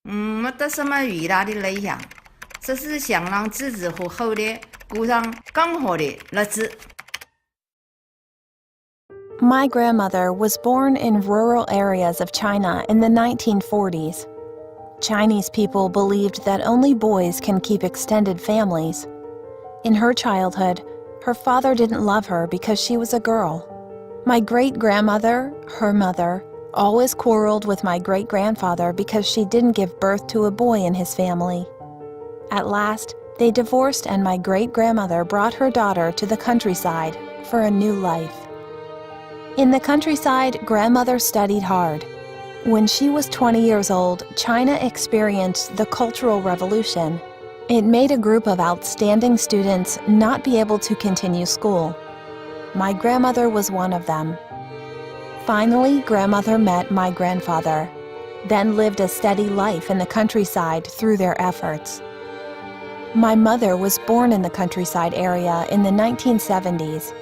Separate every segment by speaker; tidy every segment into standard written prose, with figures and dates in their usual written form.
Speaker 1: 没得什么伟大的理想，只是想让自己和后代过上更好的日子。
Speaker 2: My grandmother was born in rural areas of China in the 1940s. Chinese people believed that only boys can keep extended families. In her childhood, her father didn't love her because she was a girl. My great-grandmother, her mother, always quarreled with my great-grandfather because she didn't give birth to a boy in his family. At last, they divorced and my great-grandmother brought her daughter to the countryside for a new life. In the countryside, grandmother studied hard. When she was 20 years old, China experienced the Cultural Revolution. It made a group of outstanding students not be able to continue school. My grandmother was one of them. Finally, grandmother met my grandfather, then lived a steady life in the countryside through their efforts. My mother was born in the countryside area in the 1970s.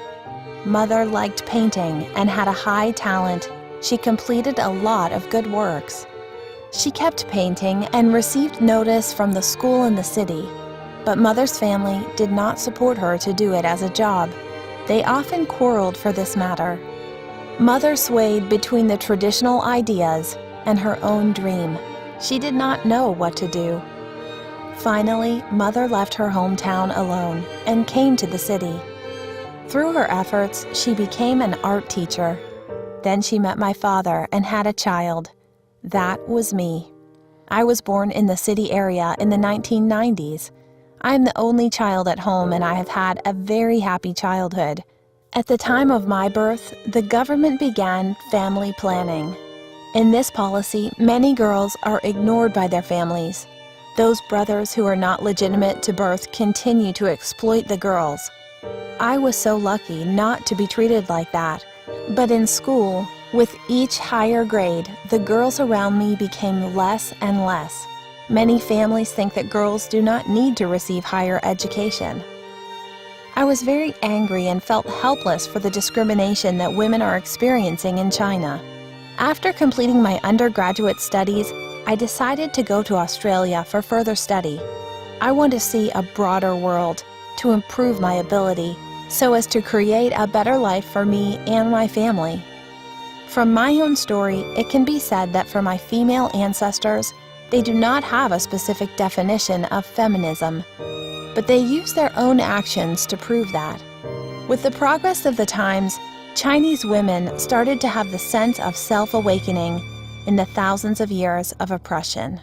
Speaker 2: Mother liked painting and had a high talent. She completed a lot of good works. She kept painting and received notice from the school in the city, but Mother's family did not support her to do it as a job. They often quarreled for this matter. Mother swayed between the traditional ideas and her own dream. She did not know what to do. Finally, Mother left her hometown alone and came to the city. Through her efforts, she became an art teacher. Then she met my father and had a child. That was me. I was born in the city area in the 1990s. I am the only child at home and I have had a very happy childhood. At the time of my birth, the government began family planning. In this policy, many girls are ignored by their families. Those brothers who are not legitimate to birth continue to exploit the girls. I was so lucky not to be treated like that. But in school, with each higher grade, the girls around me became less and less. Many families think that girls do not need to receive higher education. I was very angry and felt helpless for the discrimination that women are experiencing in China. After completing my undergraduate studies, I decided to go to Australia for further study. I want to see a broader world, to improve my ability, so as to create a better life for me and my family. From my own story, it can be said that for my female ancestors, they do not have a specific definition of feminism, but they use their own actions to prove that. With the progress of the times, Chinese women started to have the sense of self-awakening in the thousands of years of oppression.